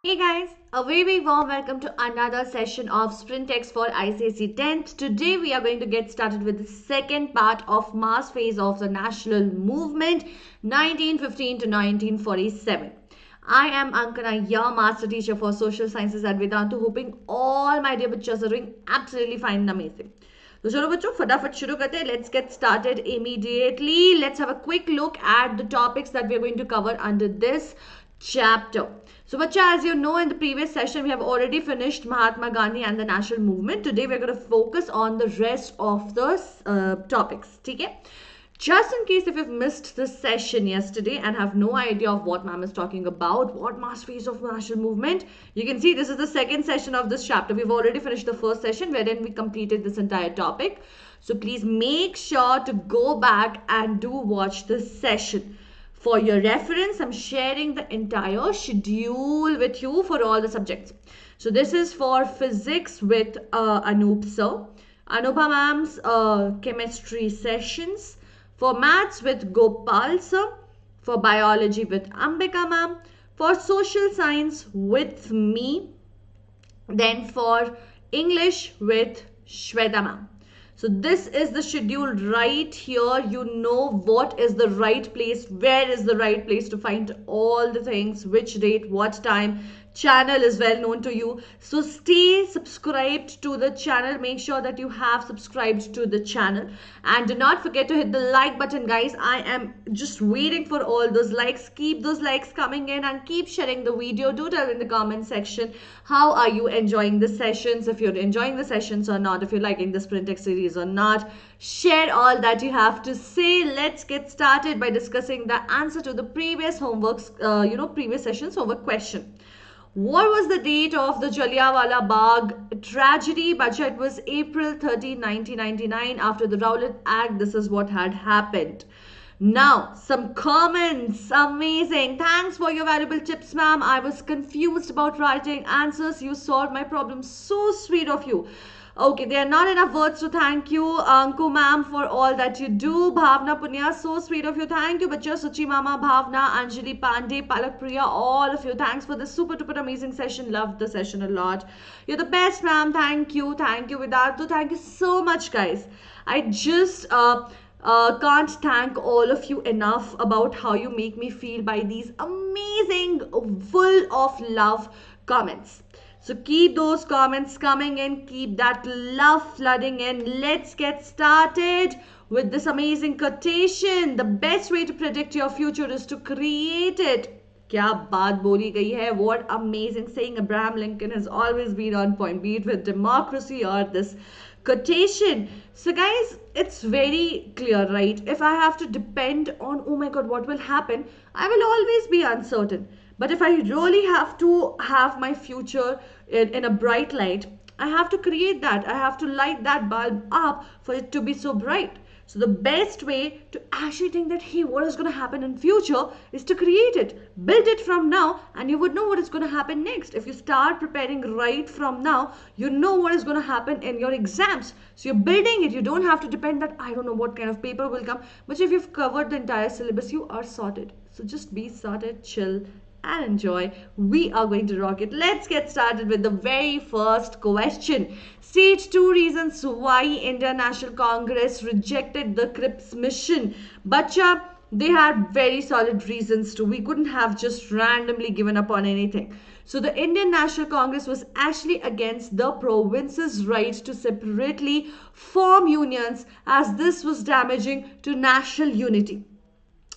Hey guys, a very warm welcome to another session of Sprintex for ICSE 10th. Today we are going to get started with the second part of mass phase of the national movement 1915 to 1947. I am Ankana, your master teacher for social sciences at Vedantu, hoping all my dear bachas are doing absolutely fine and amazing. तो चलो बच्चों फटाफट शुरू करते हैं. Let's get started immediately. Let's have a quick look at the topics that we are going to cover under this chapter. So, bacha, as you know, in the previous session, we have already finished Mahatma Gandhi and the national movement. Today, we're going to focus on the rest of the topics. Okay? Just in case if you've missed this session yesterday and have no idea of what ma'am is talking about, what mass phase of national movement, you can see this is the second session of this chapter. We've already finished the first session wherein we completed this entire topic. So please make sure to go back and do watch this session. For your reference, I'm sharing the entire schedule with you for all the subjects. So this is for physics with Anoop sir, Anubha ma'am's chemistry sessions, for maths with Gopal sir, for biology with Ambika ma'am, for social science with me, then for English with Shweta ma'am. So this is the schedule right here. You know what is the right place, where is the right place to find all the things, which date, what time. Channel is well known to you. So stay subscribed to the channel. Make sure that you have subscribed to the channel. And do not forget to hit the like button, guys. I am just waiting for all those likes. Keep those likes coming in and keep sharing the video. Do tell in the comment section how are you enjoying the sessions, if you're enjoying the sessions or not, if you're liking the Sprintex series or not. Share all that you have to say. Let's get started by discussing the answer to the previous homeworks, previous sessions homework question. What was the date of the Jallianwala Bagh tragedy? Bacha, it was April 13, 1999. After the Rowlatt Act, this is what had happened. Now, some comments. Amazing. Thanks for your valuable tips, ma'am. I was confused about writing answers. You solved my problem. So sweet of you. Okay, there are not enough words to thank you, Anku ma'am, for all that you do. Bhavna Punya, so sweet of you. Thank you, Bacha, Suchi Mama, Bhavna, Anjali Pandey, Palak Priya, all of you. Thanks for this super duper amazing session. Loved the session a lot. You're the best, ma'am. Thank you. Thank you, Vedantu. Thank you so much, guys. I just can't thank all of you enough about how you make me feel by these amazing, full of love comments. So keep those comments coming in, keep that love flooding in. Let's get started with this amazing quotation. The best way to predict your future is to create it. क्या बात बोली गई है. What amazing saying. Abraham Lincoln has always been on point, be it with democracy or this quotation. So guys, it's very clear, right? If I have to depend on, oh my god, what will happen, I will always be uncertain. But if I really have to have my future in a bright light, I have to create that. I have to light that bulb up for it to be so bright. So the best way to actually think that, hey, what is going to happen in future is to create it. Build it from now and you would know what is going to happen next. If you start preparing right from now, you know what is going to happen in your exams. So you're building it. You don't have to depend that I don't know what kind of paper will come. But if you've covered the entire syllabus, you are sorted. So just be sorted, chill, and enjoy. We are going to rock it. Let's get started with the very first question. State two reasons why Indian National Congress rejected the Cripps mission. Bacha, they had very solid reasons too. We couldn't have just randomly given up on anything. So the Indian National Congress was actually against the provinces' right to separately form unions, as this was damaging to national unity.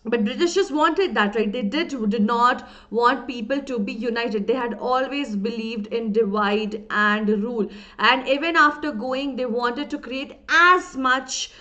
But British just wanted that, right? They did not want people to be united. They had always believed in divide and rule. And even after going, they wanted to create as much,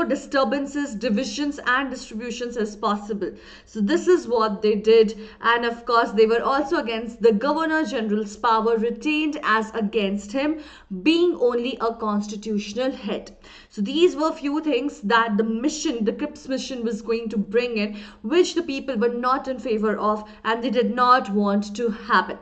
disturbances, divisions and distributions as possible. So this is what they did. And of course, they were also against the Governor General's power retained as against him being only a constitutional head. So these were few things that the Cripps mission was going to bring in, which the people were not in favor of and they did not want to happen.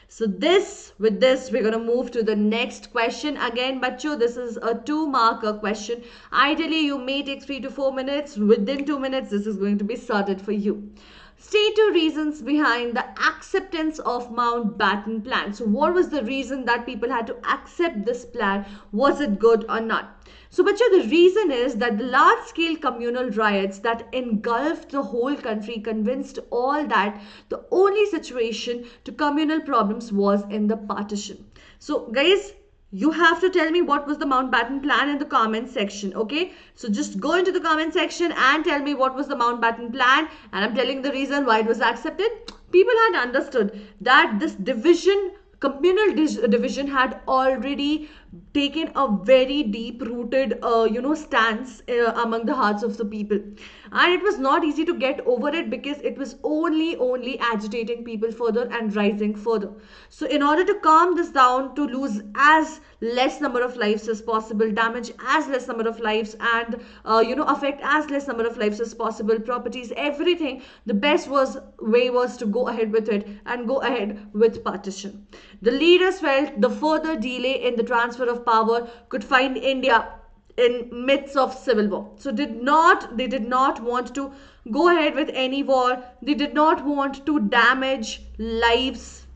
So with this, we're going to move to the next question. Again, Bacho, this is a 2-marker question. Ideally, you may take 3 to 4 minutes. Within 2 minutes, this is going to be sorted for you. State 2 reasons behind the acceptance of Mountbatten plan. So what was the reason that people had to accept this plan? Was it good or not? So, Bacha, the reason is that the large-scale communal riots that engulfed the whole country convinced all that the only solution to communal problems was in the partition. So, guys, you have to tell me what was the Mountbatten plan in the comment section, okay? So just go into the comment section and tell me what was the Mountbatten plan, and I'm telling the reason why it was accepted. People had understood that this communal division had already taken a very deep rooted stance among the hearts of the people, and it was not easy to get over it because it was only agitating people further and rising further. So in order to calm this down, to lose as less number of lives as possible, damage as less number of lives, and affect as less number of lives as possible, properties, everything, the best way was to go ahead with it and go ahead with partition. The leaders felt the further delay in the transfer of power could find India in midst of civil war. So they did not want to go ahead with any war. They did not want to damage lives,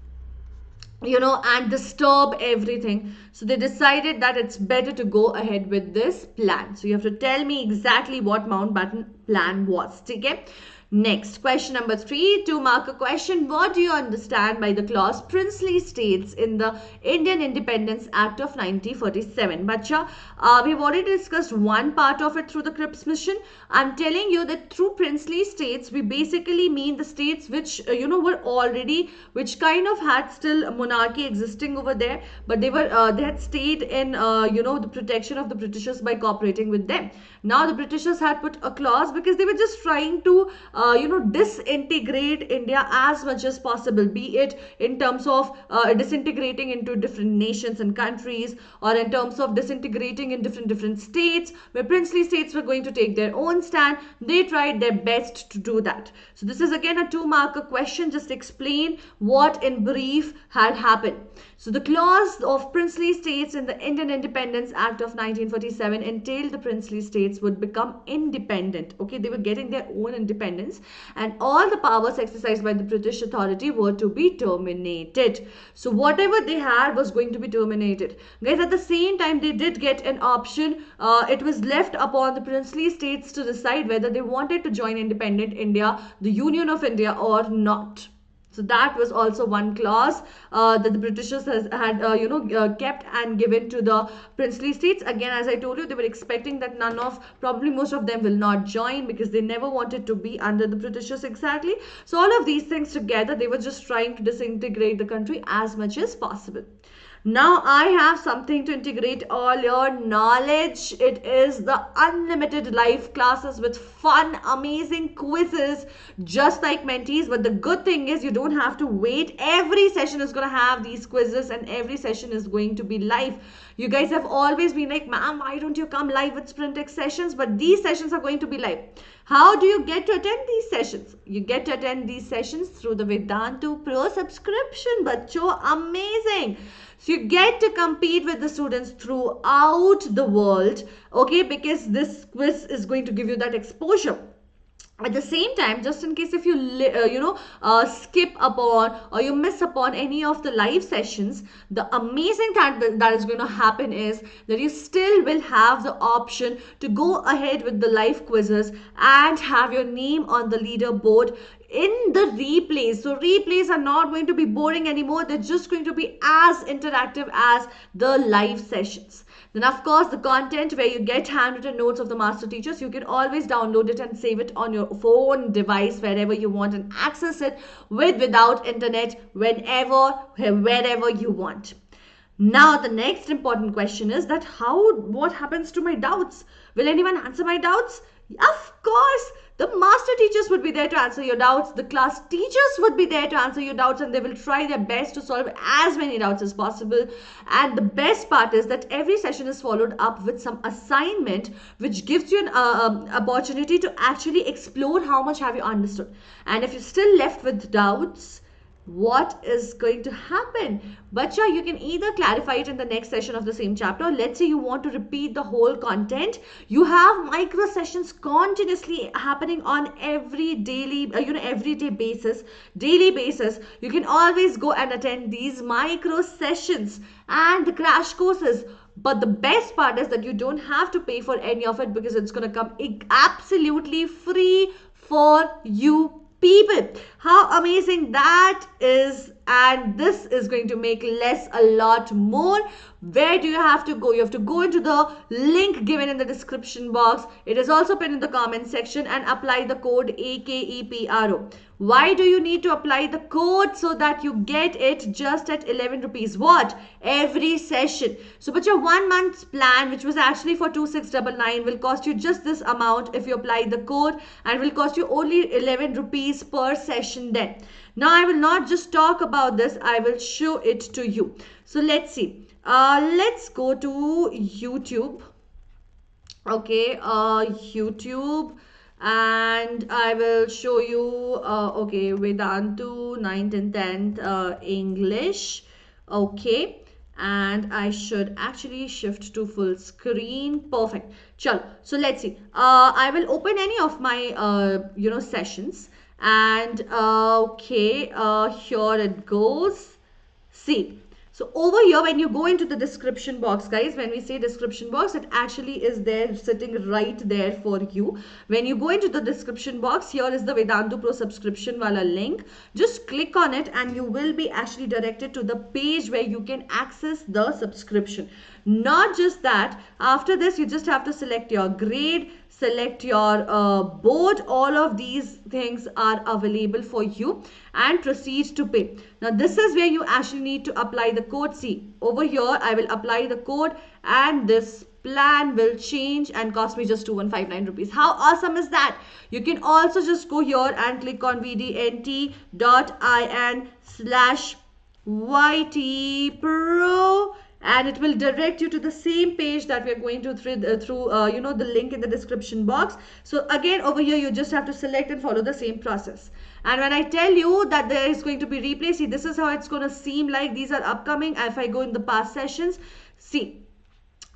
and disturb everything. So they decided that it's better to go ahead with this plan. So you have to tell me exactly what Mountbatten plan was. Okay? Next, question number 3, 2-marker question. What do you understand by the clause princely states in the Indian Independence Act of 1947? Bacha, we've already discussed one part of it through the Cripps mission. I'm telling you that through princely states, we basically mean the states which, which kind of had still monarchy existing over there, but they had stayed in, the protection of the Britishers by cooperating with them. Now the Britishers had put a clause because they were just trying to disintegrate India as much as possible, be it in terms of disintegrating into different nations and countries, or in terms of disintegrating in different states, where princely states were going to take their own stand. They tried their best to do that. So this is again a 2-marker question. Just explain what in brief had happened. So the clause of princely states in the Indian Independence Act of 1947 entailed the princely states would become independent. Okay, they were getting their own independence, and all the powers exercised by the British authority were to be terminated. So whatever they had was going to be terminated. Guys, at the same time, they did get an option. It was left upon the princely states to decide whether they wanted to join independent India, the Union of India, or not. So that was also one clause that the Britishers had kept and given to the princely states. Again, as I told you, they were expecting that probably most of them will not join because they never wanted to be under the Britishers exactly. So all of these things together, they were just trying to disintegrate the country as much as possible. Now I have something to integrate all your knowledge. It is the unlimited live classes with fun, amazing quizzes, just like mentees. But the good thing is you don't have to wait. Every session is going to have these quizzes, and every session is going to be live. You guys have always been like, ma'am, why don't you come live with SprintX sessions? But these sessions are going to be live. How do you get to attend these sessions? You get to attend these sessions through the Vedantu Pro subscription. Bacho, amazing. So you get to compete with the students throughout the world, okay, because this quiz is going to give you that exposure. At the same time, just in case if you skip upon or you miss upon any of the live sessions, the amazing thing that is going to happen is that you still will have the option to go ahead with the live quizzes and have your name on the leaderboard in the replays. So replays are not going to be boring anymore. They're just going to be as interactive as the live sessions. Then of course the content where you get handwritten notes of the master teachers, you can always download it and save it on your phone device wherever you want and access it without internet whenever, wherever you want. Now the next important question is that what happens to my doubts? Will anyone answer my doubts? Of course, the master teachers would be there to answer your doubts. The class teachers would be there to answer your doubts, and they will try their best to solve as many doubts as possible. And the best part is that every session is followed up with some assignment which gives you an opportunity to actually explore how much have you understood. And if you're still left with doubts, what is going to happen? Bacha, you can either clarify it in the next session of the same chapter. Let's say you want to repeat the whole content. You have micro sessions continuously happening on every daily, everyday basis, daily basis. You can always go and attend these micro sessions and the crash courses. But the best part is that you don't have to pay for any of it because it's going to come absolutely free for you people. How amazing that is. And this is going to make less a lot more. Where do you have to go? You have to go into the link given in the description box. It is also pinned in the comment section, and apply the code AKEPRO. Why do you need to apply the code? So that you get it just at 11 rupees. What? Every session. So but your 1 month's plan, which was actually for 2699, will cost you just this amount if you apply the code, and will cost you only 11 rupees per session then. Now I will not just talk about this, I will show it to you. So let's see. Let's go to YouTube. Okay, YouTube, and I will show you, okay, Vedantu 9th and 10th English. Okay, and I should actually shift to full screen. Perfect. Chalo. So let's see. I will open any of my sessions, and okay, here it goes. See, so over here, when you go into the description box, guys, when we say description box, it actually is there sitting right there for you. When you go into the description box, here is the Vedantu Pro subscription wala link. Just click on it and you will be actually directed to the page where you can access the subscription. Not just that, after this, you just have to select your grade, select your board. All of these things are available for you, and proceed to pay. Now this is where you actually need to apply the code. See, over here I will apply the code, and this plan will change and cost me just 2159 rupees. How awesome is that? You can also just go here and click on vdnt.in/ytpro, and it will direct you to the same page that we are going to through the link in the description box. So again, over here you just have to select and follow the same process. And when I tell you that there is going to be replay, see, this is how it's going to seem like. These are upcoming. If I go in the past sessions, see,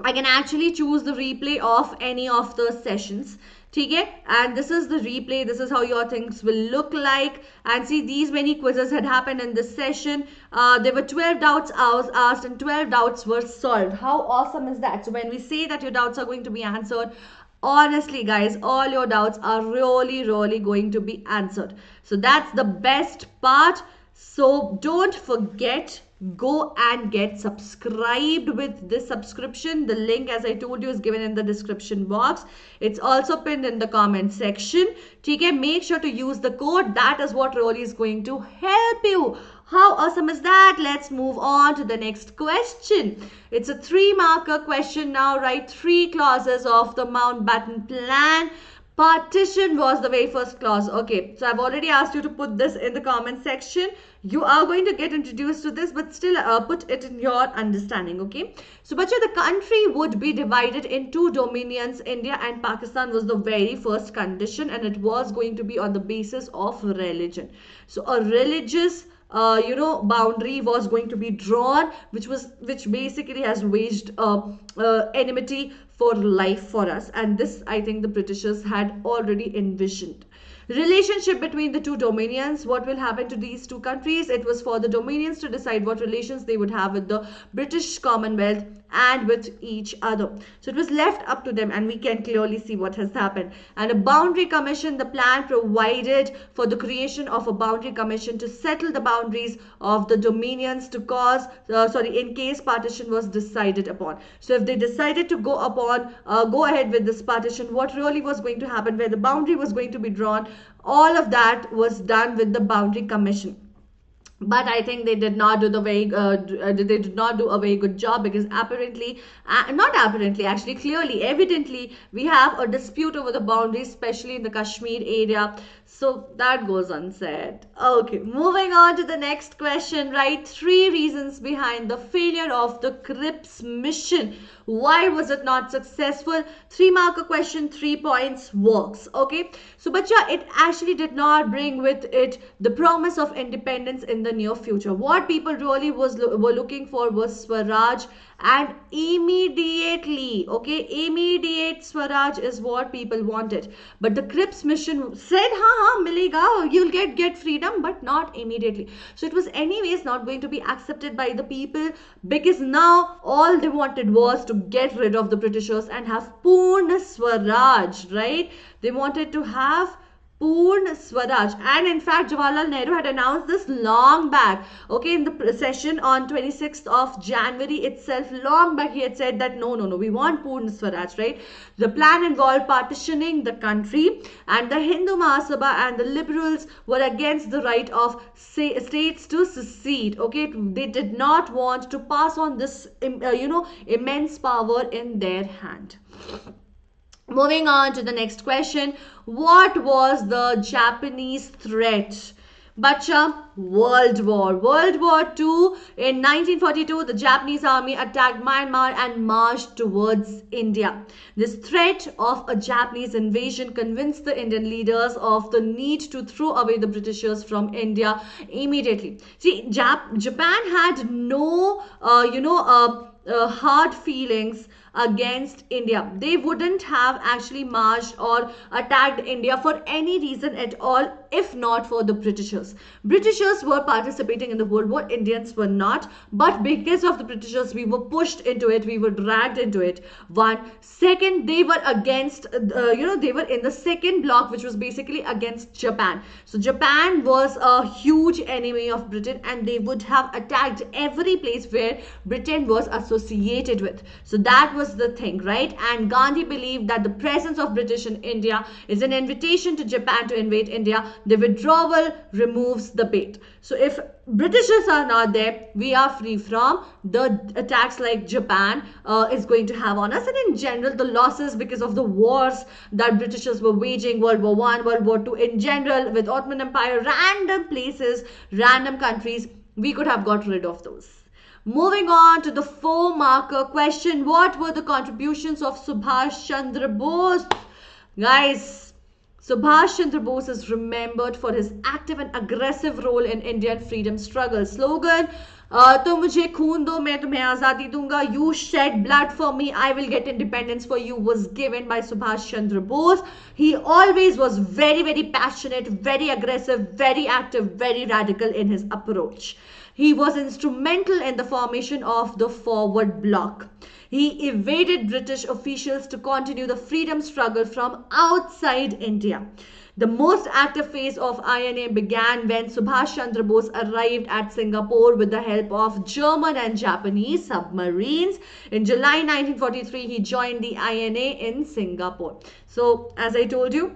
I can actually choose the replay of any of the sessions. Okay, and this is the replay. This is how your things will look like. And see, these many quizzes had happened in this session. There were 12 doubts asked, and 12 doubts were solved. How awesome is that? So when we say that your doubts are going to be answered, honestly guys, all your doubts are really going to be answered. So that's the best part. So don't forget, go and get subscribed with this subscription. The link, as I told you, is given in the description box. It's also pinned in the comment section. Okay, make sure to use the code. That is what really is going to help you. How awesome is that? Let's move on to the next question. It's a 3-marker question now. Write 3 clauses of the Mountbatten Plan. Partition was the very first clause. Okay, so I've already asked you to put this in the comment section. You are going to get introduced to this, but still put it in your understanding. Okay, so Bacha, the country would be divided in 2 dominions. India and Pakistan was the very first condition, and it was going to be on the basis of religion. So a religious boundary was going to be drawn, which basically has waged enmity for life for us. And this, I think, the Britishers had already envisioned. Relationship between the 2 dominions. What will happen to these 2 countries? It was for the dominions to decide what relations they would have with the British Commonwealth and with each other. So it was left up to them, and we can clearly see what has happened. And a boundary commission, the plan provided for the creation of a boundary commission to settle the boundaries of the dominions to cause, in case partition was decided upon. So if they decided to go ahead with this partition, what really was going to happen, where the boundary was going to be drawn, all of that was done with the boundary commission. But I think they did not do a very good job, because clearly, evidently, we have a dispute over the boundaries, especially in the Kashmir area. So that goes unsaid. Okay, moving on to the next question. Write 3 reasons behind the failure of the Cripps mission. Why was it not successful? 3-marker question, 3 points, works. Okay, so Bacha, it actually did not bring with it the promise of independence in the the near future. What people really were looking for was Swaraj, and immediately, okay, immediate Swaraj is what people wanted. But the Cripps mission said, milega, you'll get freedom, but not immediately. So it was anyways not going to be accepted by the people, because now all they wanted was to get rid of the Britishers and have Purna Swaraj, right? They wanted to have Purna Swaraj. And in fact, Jawaharlal Nehru had announced this long back. Okay, in the session on 26th of January itself, long back, he had said that no, we want Purna Swaraj, right? The plan involved partitioning the country, and the Hindu Mahasabha and the liberals were against the right of states to secede. Okay, they did not want to pass on this, immense power in their hand. Moving on to the next question. What was the Japanese threat? Bacha, World War. World War II. In 1942, the Japanese army attacked Myanmar and marched towards India. This threat of a Japanese invasion convinced the Indian leaders of the need to throw away the Britishers from India immediately. See, Japan had no, hard feelings against India. They wouldn't have actually marched or attacked India for any reason at all if not for the Britishers. Britishers were participating in the World War, Indians were not, but because of the Britishers we were pushed into it, we were dragged into it. One. Second, they were against, they were in the second block, which was basically against Japan. So Japan was a huge enemy of Britain, and they would have attacked every place where Britain was associated with. So that was the thing, right? And Gandhi believed that the presence of British in India is an invitation to Japan to invade India. The withdrawal removes the bait. So if Britishers are not there, we are free from the attacks like Japan is going to have on us, and in general the losses because of the wars that Britishers were waging, World War I, World War II in general, with Ottoman Empire, random places, random countries, we could have got rid of those. Moving on to the 4-marker question. What were the contributions of Subhash Chandra Bose? Guys, Subhash Chandra Bose is remembered for his active and aggressive role in Indian freedom struggle. Slogan, तो मुझे खून दो मैं तुम्हें आजादी दूंगा, you shed blood for me, I will get independence for you, was given by Subhash Chandra Bose. He always was very, very passionate, very aggressive, very active, very radical in his approach. He was instrumental in the formation of the Forward Bloc. He evaded British officials to continue the freedom struggle from outside India. The most active phase of INA began when Subhash Chandra Bose arrived at Singapore with the help of German and Japanese submarines. In July 1943, he joined the INA in Singapore. So, as I told you,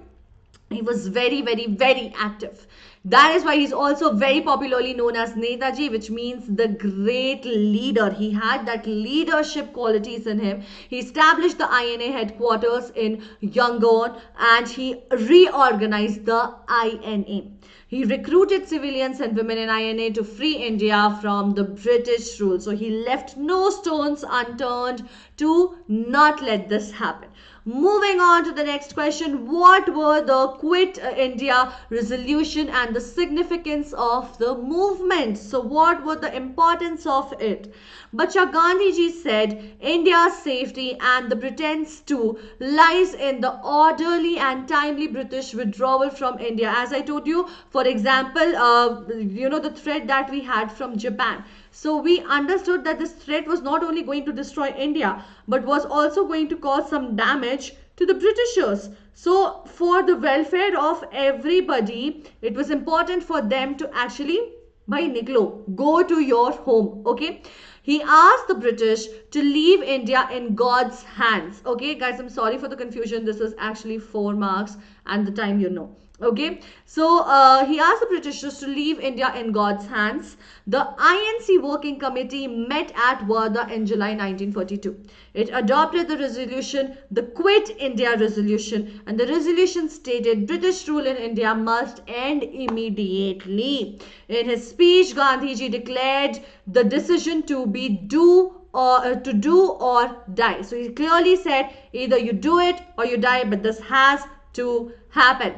he was very, very, very active. That is why he's also very popularly known as Netaji, which means the great leader. He had that leadership qualities in him. He established the INA headquarters in Yangon, and he reorganized the INA. He recruited civilians and women in INA to free India from the British rule. So he left no stones unturned to not let this happen. Moving on to the next question. What were the Quit India resolution and the significance of the movement? So what were the importance of it? Bacha, Gandhiji said India's safety and the Britain's too lies in the orderly and timely British withdrawal from India. As I told you, for example, the threat that we had from Japan. So we understood that this threat was not only going to destroy India, but was also going to cause some damage to the Britishers. So for the welfare of everybody, it was important for them to actually, by Niklo, go to your home. Okay. He asked the British to leave India in God's hands. Okay, guys, I'm sorry for the confusion. This is actually 4 marks and the time you know. Okay, so he asked the Britishers to leave India in God's hands. The INC Working Committee met at Wardha in July 1942. It adopted the resolution, the Quit India Resolution, and the resolution stated British rule in India must end immediately. In his speech, Gandhiji declared the decision to be do or die. So he clearly said either you do it or you die, but this has to happen.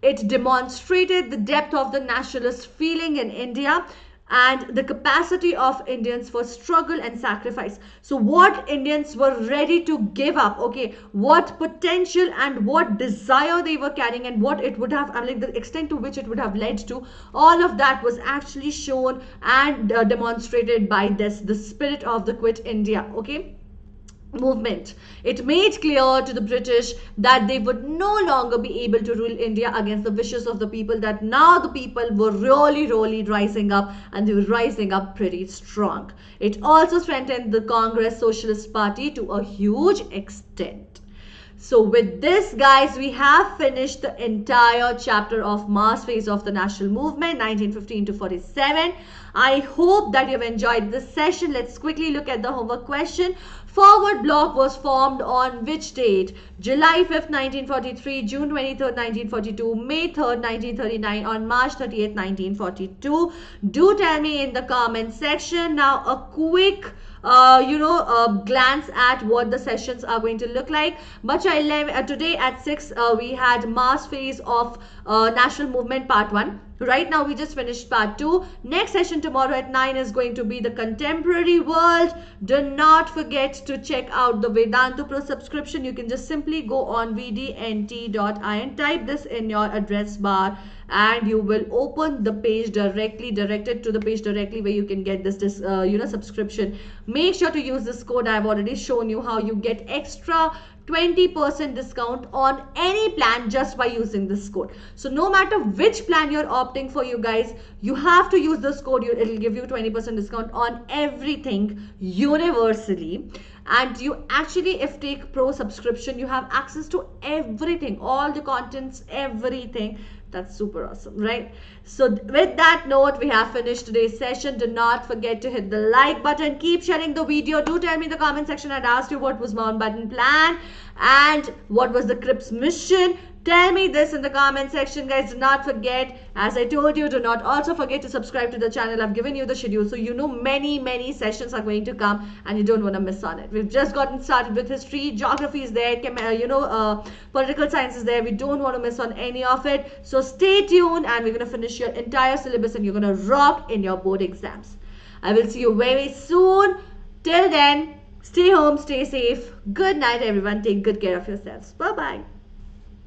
It demonstrated the depth of the nationalist feeling in India, and the capacity of Indians for struggle and sacrifice. So what Indians were ready to give up, okay, what potential and what desire they were carrying, and what it would have, I mean, like the extent to which it would have led to, all of that was actually shown and demonstrated by this, the spirit of the Quit India, okay, movement. It made clear to the British that they would no longer be able to rule India against the wishes of the people, that now the people were really rising up, and they were rising up pretty strong. It also strengthened the Congress Socialist Party to a huge extent. So with this, guys, we have finished the entire chapter of mass phase of the national movement 1915 to 47. I hope that you've enjoyed this session. Let's quickly look at the homework question. Forward bloc was formed on which date? July 5th, 1943, June 23rd, 1942, May 3rd, 1939, on March 30th, 1942. Do tell me in the comment section. Now a quick glance at what the sessions are going to look like. Bacha 11, today at 6 we had mass phase of national movement part 1. Right now we just finished part 2. Next session tomorrow at 9 is going to be the contemporary world. Do not forget to check out the Vedantu Pro subscription. You can just simply go on vdnt.in, type this in your address bar, and you will open the page directed to the page directly where you can get this subscription. Make sure to use this code. I've already shown you how you get extra 20% discount on any plan just by using this code. So no matter which plan you're opting for, you guys, you have to use this code. It'll give you 20% discount on everything universally. And you actually, if take pro subscription, you have access to everything, all the contents, everything. That's super awesome, right? So with that note, we have finished today's session. Do not forget to hit the like button. Keep sharing the video. Do tell me in the comment section. I'd asked you what was Mountbatten plan and what was the Cripps mission. Tell me this in the comment section, guys. Do not forget, as I told you, do not also forget to subscribe to the channel. I've given you the schedule, so you know many sessions are going to come and you don't want to miss on it. We've just gotten started with history, geography is there, political science is there. We don't want to miss on any of it. So stay tuned, and we're going to finish your entire syllabus and you're going to rock in your board exams. I will see you very soon. Till then, stay home, stay safe. Good night, everyone. Take good care of yourselves. Bye-bye.